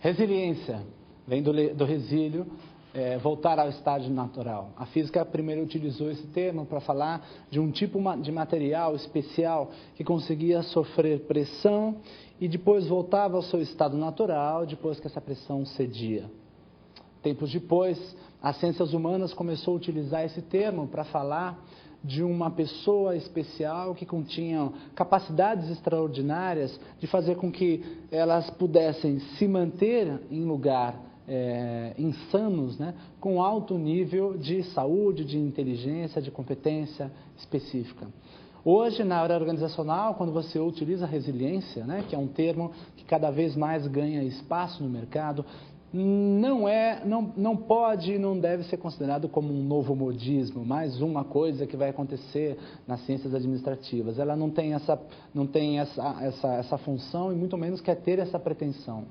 Resiliência vem do resílio, voltar ao estado natural. A física primeiro utilizou esse termo para falar de um tipo de material especial que conseguia sofrer pressão e depois voltava ao seu estado natural depois que essa pressão cedia. Tempos depois, as ciências humanas começou a utilizar esse termo para falar de uma pessoa especial que continha capacidades extraordinárias de fazer com que elas pudessem se manter em lugar insanos, né, com alto nível de saúde, de inteligência, de competência específica. Hoje, na área organizacional, quando você utiliza resiliência, né, que é um termo que cada vez mais ganha espaço no mercado, não pode e não deve ser considerado como um novo modismo, mais uma coisa que vai acontecer nas ciências administrativas. Ela não tem essa função e muito menos quer ter essa pretensão.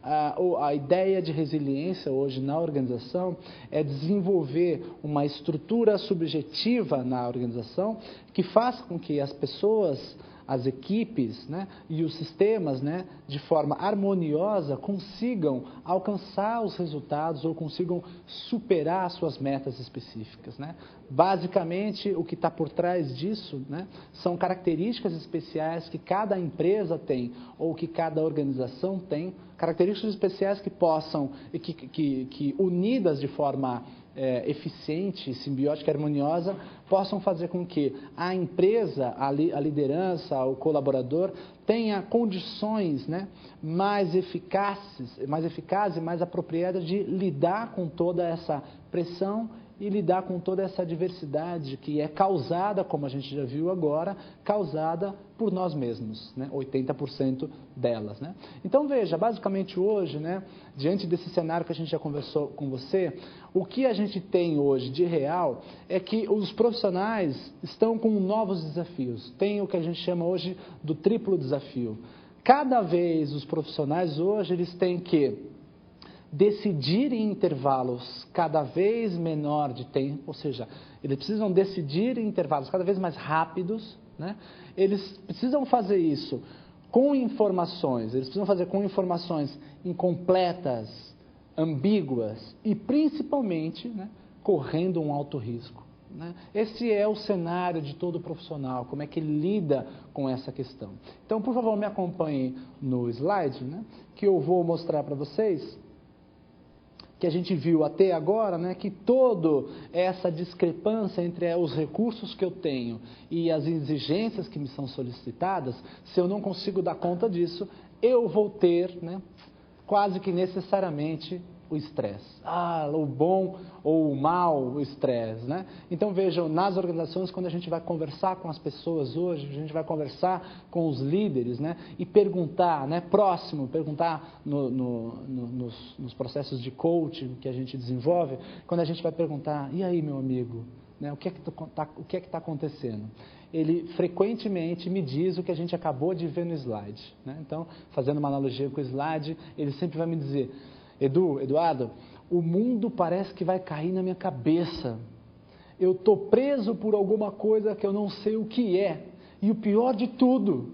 A ideia de resiliência hoje na organização é desenvolver uma estrutura subjetiva na organização que faça com que as pessoas, as equipes, né, e os sistemas, né, de forma harmoniosa consigam alcançar os resultados ou consigam superar suas metas específicas, né? Basicamente, o que está por trás disso, né, são características especiais que cada empresa tem ou que cada organização tem, características especiais que possam, que unidas de forma eficiente, simbiótica e harmoniosa, possam fazer com que a empresa, a liderança, o colaborador, tenha condições, né, mais eficazes e mais apropriadas de lidar com toda essa pressão e lidar com toda essa diversidade que é causada, como a gente já viu agora, causada por nós mesmos, né? 80% delas, né? Então veja, basicamente hoje, né, diante desse cenário que a gente já conversou com você, o que a gente tem hoje de real é que os profissionais estão com novos desafios, tem o que a gente chama hoje do triplo desafio. Cada vez os profissionais hoje eles têm que decidir em intervalos cada vez menor de tempo, ou seja, eles precisam decidir em intervalos cada vez mais rápidos, né? Eles precisam fazer isso com informações, eles precisam fazer com informações incompletas, ambíguas e principalmente, né, correndo um alto risco, né? Esse é o cenário de todo profissional, como é que ele lida com essa questão. Então, por favor, me acompanhe no slide, né, que eu vou mostrar para vocês que a gente viu até agora, né, que toda essa discrepância entre os recursos que eu tenho e as exigências que me são solicitadas, se eu não consigo dar conta disso, eu vou ter, né, quase que necessariamente o estresse. O bom ou o mau estresse, né? Então vejam, nas organizações, quando a gente vai conversar com as pessoas hoje, a gente vai conversar com os líderes, né? E perguntar, né? Perguntar nos processos de coaching que a gente desenvolve, quando a gente vai perguntar, e aí meu amigo, né? O que é que está acontecendo? Ele frequentemente me diz o que a gente acabou de ver no slide, né? Então, fazendo uma analogia com o slide, ele sempre vai me dizer, Eduardo, o mundo parece que vai cair na minha cabeça. Eu estou preso por alguma coisa que eu não sei o que é. E o pior de tudo,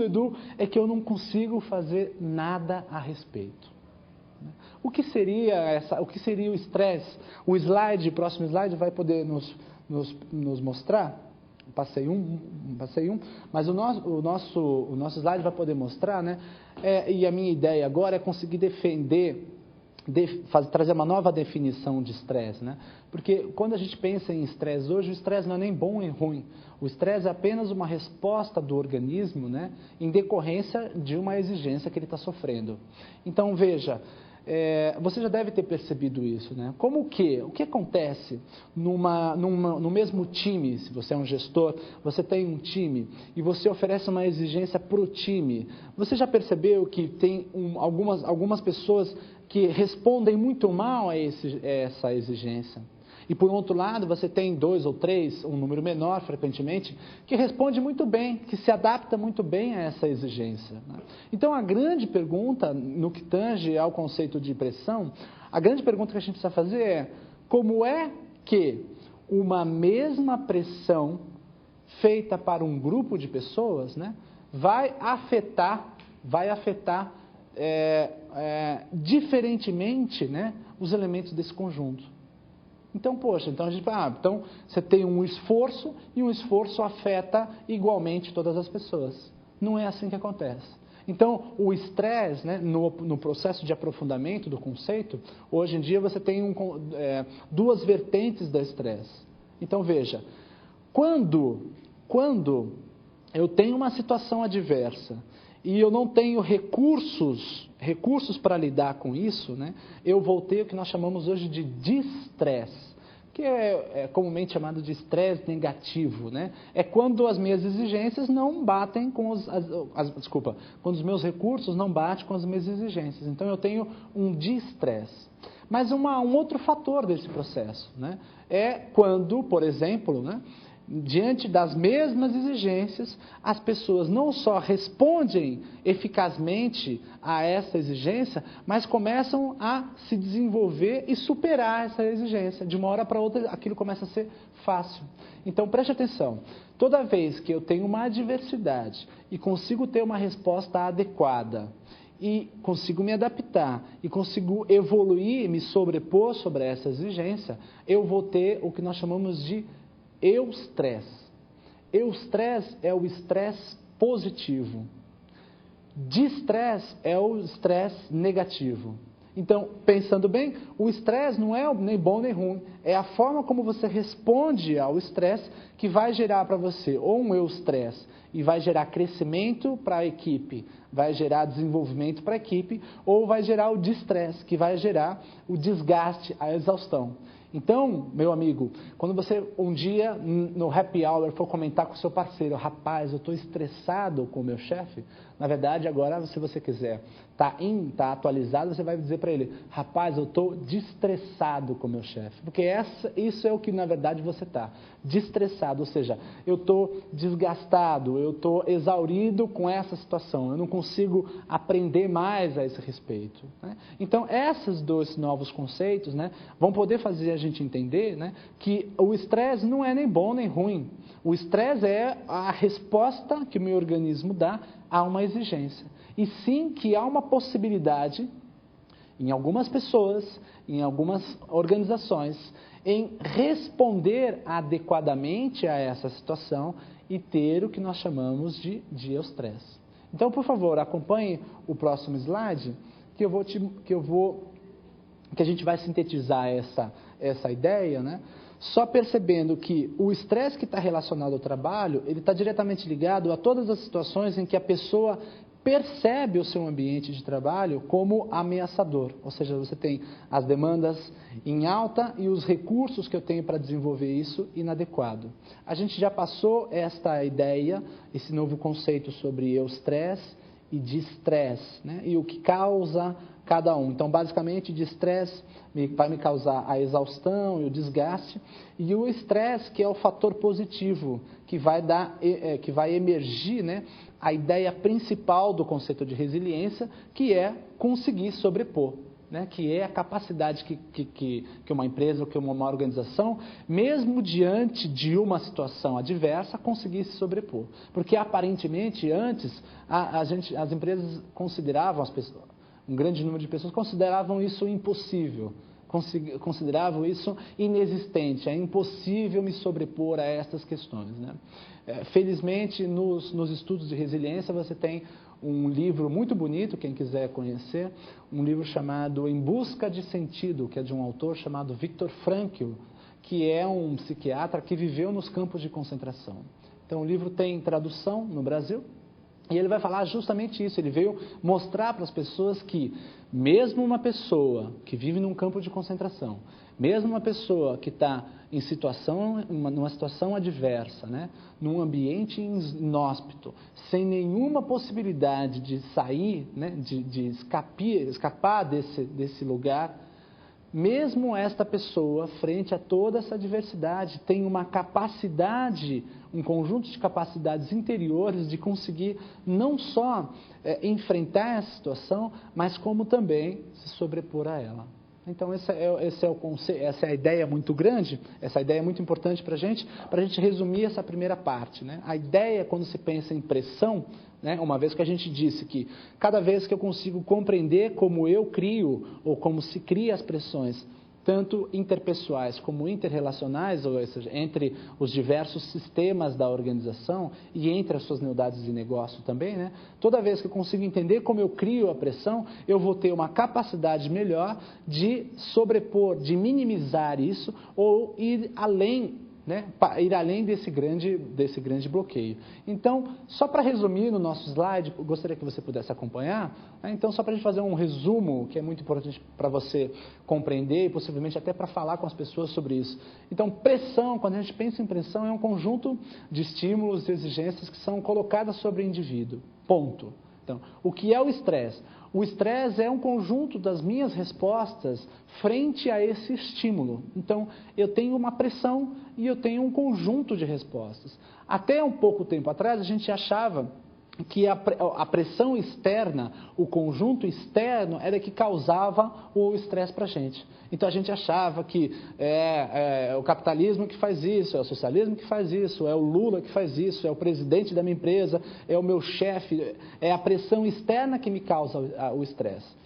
Edu, é que eu não consigo fazer nada a respeito. O que seria o estresse? O próximo slide vai poder nos mostrar. Passei um, mas o nosso slide vai poder mostrar, né? E a minha ideia agora é conseguir trazer uma nova definição de estresse, né? Porque quando a gente pensa em estresse hoje, o estresse não é nem bom nem ruim. O estresse é apenas uma resposta do organismo, né, em decorrência de uma exigência que ele está sofrendo. Então, veja, você já deve ter percebido isso, né? O que acontece no mesmo time, se você é um gestor, você tem um time e você oferece uma exigência para o time. Você já percebeu que tem algumas pessoas que respondem muito mal a essa exigência? E por outro lado, você tem 2 ou 3, um número menor frequentemente, que responde muito bem, que se adapta muito bem a essa exigência, né? Então, a grande pergunta, no que tange ao conceito de pressão, a grande pergunta que a gente precisa fazer é: como é que uma mesma pressão feita para um grupo de pessoas, né, vai afetar diferentemente, né, os elementos desse conjunto? Então, poxa, então a gente fala, então você tem um esforço e um esforço afeta igualmente todas as pessoas. Não é assim que acontece. Então, o estresse, né, no processo de aprofundamento do conceito, hoje em dia você tem duas vertentes do estresse. Então, veja, quando eu tenho uma situação adversa e eu não tenho recursos para lidar com isso, né, eu vou ter o que nós chamamos hoje de distresse, que é comumente chamado de estresse negativo, né? É quando as minhas exigências não batem com quando os meus recursos não batem com as minhas exigências. Então, eu tenho um distresse. Mas um outro fator desse processo, né, é quando, por exemplo, né, diante das mesmas exigências, as pessoas não só respondem eficazmente a essa exigência, mas começam a se desenvolver e superar essa exigência. De uma hora para outra, aquilo começa a ser fácil. Então, preste atenção. Toda vez que eu tenho uma adversidade e consigo ter uma resposta adequada, e consigo me adaptar, e consigo evoluir, me sobrepor sobre essa exigência, eu vou ter o que nós chamamos de eustresse. Eustresse é o estresse positivo. Distresse é o estresse negativo. Então, pensando bem, o estresse não é nem bom nem ruim. É a forma como você responde ao estresse que vai gerar para você ou um eustresse e vai gerar crescimento para a equipe, vai gerar desenvolvimento para a equipe, ou vai gerar o distresse, que vai gerar o desgaste, a exaustão. Então, meu amigo, quando você um dia no happy hour for comentar com o seu parceiro: rapaz, eu estou estressado com o meu chefe, na verdade agora, se você quiser tá atualizado, você vai dizer para ele: rapaz, eu estou destressado com o meu chefe, porque isso é o que na verdade você está, destressado, ou seja, eu estou desgastado, eu estou exaurido com essa situação, eu não consigo aprender mais a esse respeito, né? Então, esses dois novos conceitos, né, vão poder fazer a gente entender, né, que o estresse não é nem bom nem ruim. O estresse é a resposta que o meu organismo dá a uma exigência. E sim que há uma possibilidade, em algumas pessoas, em algumas organizações, em responder adequadamente a essa situação e ter o que nós chamamos de eustresse. Então, por favor, acompanhe o próximo slide, que a gente vai sintetizar essa ideia, né? Só percebendo que o estresse que está relacionado ao trabalho, ele está diretamente ligado a todas as situações em que a pessoa percebe o seu ambiente de trabalho como ameaçador. Ou seja, você tem as demandas em alta e os recursos que eu tenho para desenvolver isso inadequado. A gente já passou esta ideia, esse novo conceito sobre eustresse e distresse, né? E o que causa cada um. Então, basicamente, distresse vai me causar a exaustão e o desgaste, e o estresse, que é o fator positivo, que vai emergir, né, a ideia principal do conceito de resiliência, que é conseguir sobrepor, né, que é a capacidade que uma empresa ou que uma organização, mesmo diante de uma situação adversa, conseguir se sobrepor. Porque, aparentemente, antes, as empresas consideravam, um grande número de pessoas consideravam isso impossível, consideravam isso inexistente, é impossível me sobrepor a essas questões, né? Felizmente, nos estudos de resiliência, você tem um livro muito bonito, quem quiser conhecer, um livro chamado Em Busca de Sentido, que é de um autor chamado Viktor Frankl, que é um psiquiatra que viveu nos campos de concentração. Então, o livro tem tradução no Brasil, e ele vai falar justamente isso. Ele veio mostrar para as pessoas que, mesmo uma pessoa que vive num campo de concentração, mesmo uma pessoa que está numa situação adversa, né, num ambiente inóspito, sem nenhuma possibilidade de sair, né, de escapar desse lugar, mesmo esta pessoa, frente a toda essa diversidade, tem uma capacidade, um conjunto de capacidades interiores de conseguir não só enfrentar essa situação, mas como também se sobrepor a ela. Então, essa é a ideia muito grande, essa ideia é muito importante para a gente resumir essa primeira parte, né? A ideia, quando se pensa em pressão, né, uma vez que a gente disse que cada vez que eu consigo compreender como eu crio, ou como se cria as pressões, tanto interpessoais como interrelacionais, ou seja, entre os diversos sistemas da organização e entre as suas unidades de negócio também, né? Toda vez que eu consigo entender como eu crio a pressão, eu vou ter uma capacidade melhor de sobrepor, de minimizar isso ou ir além, né, ir além desse grande bloqueio. Então, só para resumir no nosso slide, eu gostaria que você pudesse acompanhar, né? Então, só para a gente fazer um resumo, que é muito importante para você compreender e possivelmente até para falar com as pessoas sobre isso. Então, pressão, quando a gente pensa em pressão, é um conjunto de estímulos e exigências que são colocadas sobre o indivíduo. Ponto. Então, o que é o estresse? O estresse é um conjunto das minhas respostas frente a esse estímulo. Então, eu tenho uma pressão e eu tenho um conjunto de respostas. Até um pouco tempo atrás, a gente achava que a pressão externa, o conjunto externo, era que causava o estresse para a gente. Então, a gente achava que é o capitalismo que faz isso, é o socialismo que faz isso, é o Lula que faz isso, é o presidente da minha empresa, é o meu chefe, é a pressão externa que me causa o estresse.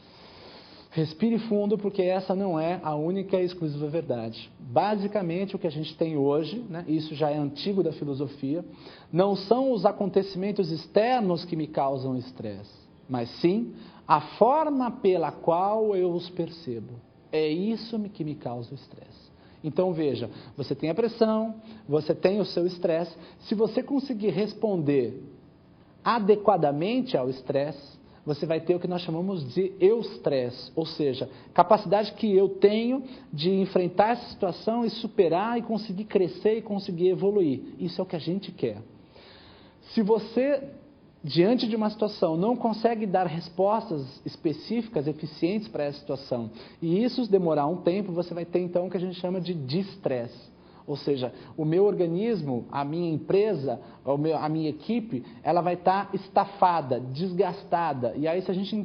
Respire fundo, porque essa não é a única e exclusiva verdade. Basicamente, o que a gente tem hoje, né, isso já é antigo da filosofia, não são os acontecimentos externos que me causam estresse, mas sim a forma pela qual eu os percebo. É isso que me causa o estresse. Então, veja, você tem a pressão, você tem o seu estresse. Se você conseguir responder adequadamente ao estresse, você vai ter o que nós chamamos de eustresse, ou seja, capacidade que eu tenho de enfrentar essa situação e superar e conseguir crescer e conseguir evoluir. Isso é o que a gente quer. Se você, diante de uma situação, não consegue dar respostas específicas, eficientes para essa situação, e isso demorar um tempo, você vai ter então o que a gente chama de distresse. Ou seja, o meu organismo, a minha empresa, a minha equipe, ela vai estar estafada, desgastada. E aí, se a gente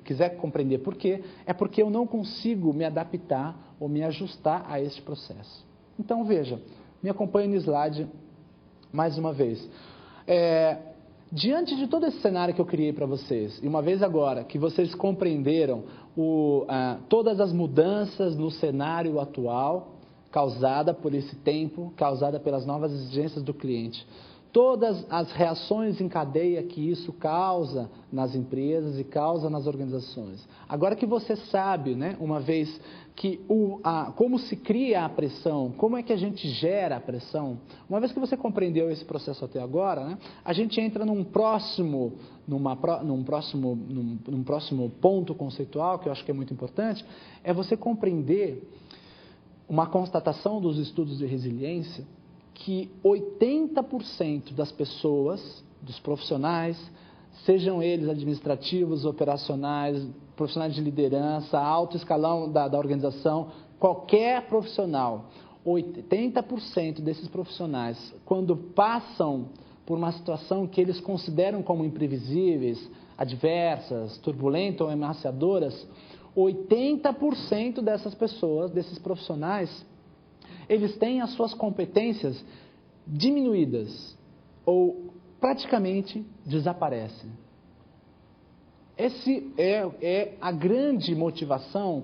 quiser compreender por quê, é porque eu não consigo me adaptar ou me ajustar a este processo. Então, veja, me acompanhe no slide mais uma vez. Diante de todo esse cenário que eu criei para vocês, e uma vez agora que vocês compreenderam todas as mudanças no cenário atual, causada por esse tempo, causada pelas novas exigências do cliente. Todas as reações em cadeia que isso causa nas empresas e causa nas organizações. Agora que você sabe, né, uma vez que como se cria a pressão, como é que a gente gera a pressão, uma vez que você compreendeu esse processo até agora, né, a gente entra num próximo ponto conceitual, que eu acho que é muito importante, é você compreender uma constatação dos estudos de resiliência que 80% das pessoas, dos profissionais, sejam eles administrativos, operacionais, profissionais de liderança, alto escalão da organização, qualquer profissional, 80% desses profissionais, quando passam por uma situação que eles consideram como imprevisíveis, adversas, turbulentas ou ameaçadoras, 80% dessas pessoas, desses profissionais, eles têm as suas competências diminuídas ou praticamente desaparecem. Essa é a grande motivação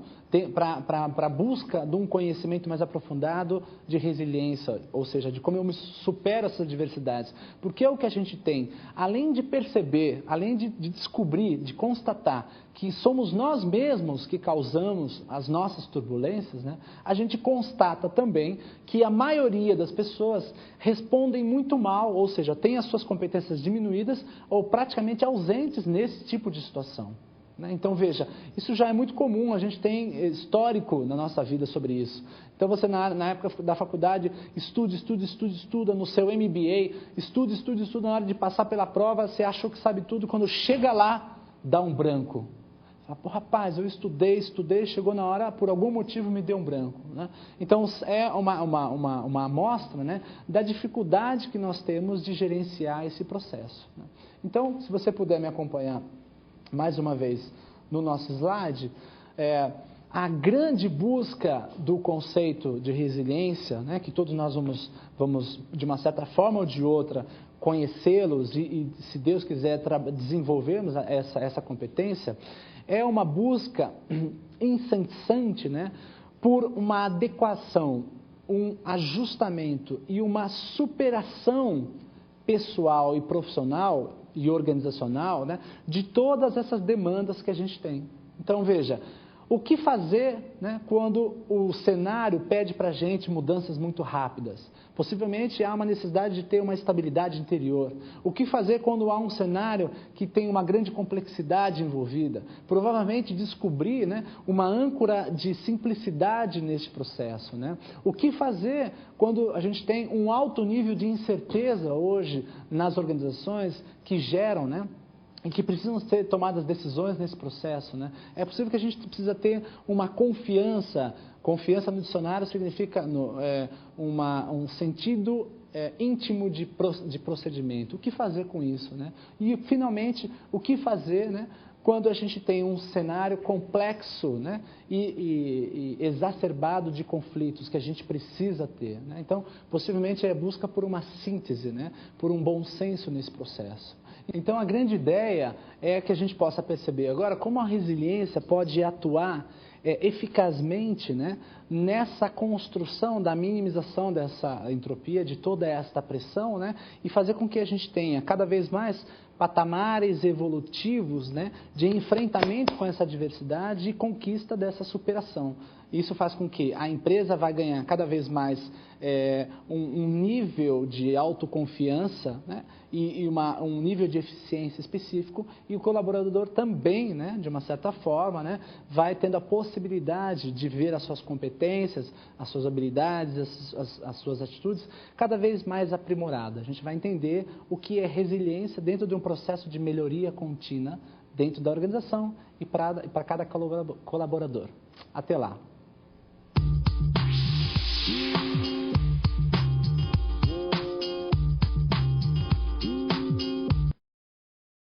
para a busca de um conhecimento mais aprofundado de resiliência, ou seja, de como eu me supero essas adversidades. Porque é o que a gente tem, além de perceber, além de descobrir, de constatar que somos nós mesmos que causamos as nossas turbulências, né? A gente constata também que a maioria das pessoas respondem muito mal, ou seja, tem as suas competências diminuídas ou praticamente ausentes nesse tipo de situação. Então, veja, isso já é muito comum, a gente tem histórico na nossa vida sobre isso. Então, você na época da faculdade, estuda no seu MBA, estuda, na hora de passar pela prova, você achou que sabe tudo, quando chega lá, dá um branco. Fala, pô, rapaz, eu estudei, chegou na hora, por algum motivo me deu um branco. Né? Então, é uma amostra, né, da dificuldade que nós temos de gerenciar esse processo. Né? Então, se você puder me acompanhar mais uma vez no nosso slide, a grande busca do conceito de resiliência, né, que todos nós vamos, de uma certa forma ou de outra, conhecê-los e, se Deus quiser, desenvolvermos essa competência, é uma busca incessante, né, por uma adequação, um ajustamento e uma superação pessoal e profissional e organizacional, né, de todas essas demandas que a gente tem. Então, veja, o que fazer, né, quando o cenário pede para a gente mudanças muito rápidas? Possivelmente há uma necessidade de ter uma estabilidade interior. O que fazer quando há um cenário que tem uma grande complexidade envolvida? Provavelmente descobrir, né, uma âncora de simplicidade neste processo. Né? O que fazer quando a gente tem um alto nível de incerteza hoje nas organizações que geram, né, em que precisam ser tomadas decisões nesse processo, né? É possível que a gente precisa ter uma confiança no dicionário significa um sentido íntimo de procedimento. O que fazer com isso, né? E, finalmente, o que fazer, né, quando a gente tem um cenário complexo, né, e exacerbado de conflitos que a gente precisa ter. Né? Então, possivelmente, é busca por uma síntese, né, por um bom senso nesse processo. Então, a grande ideia é que a gente possa perceber agora como a resiliência pode atuar eficazmente, né, nessa construção da minimização dessa entropia, de toda esta pressão, né, e fazer com que a gente tenha cada vez mais patamares evolutivos, né, de enfrentamento com essa diversidade e conquista dessa superação. Isso faz com que a empresa vai ganhar cada vez mais um nível de autoconfiança, né, e um nível de eficiência específico, e o colaborador também, né, de uma certa forma, né, vai tendo a possibilidade de ver as suas competências, as suas habilidades, as suas atitudes cada vez mais aprimorada. A gente vai entender o que é resiliência dentro de um processo de melhoria contínua dentro da organização e para cada colaborador. Até lá!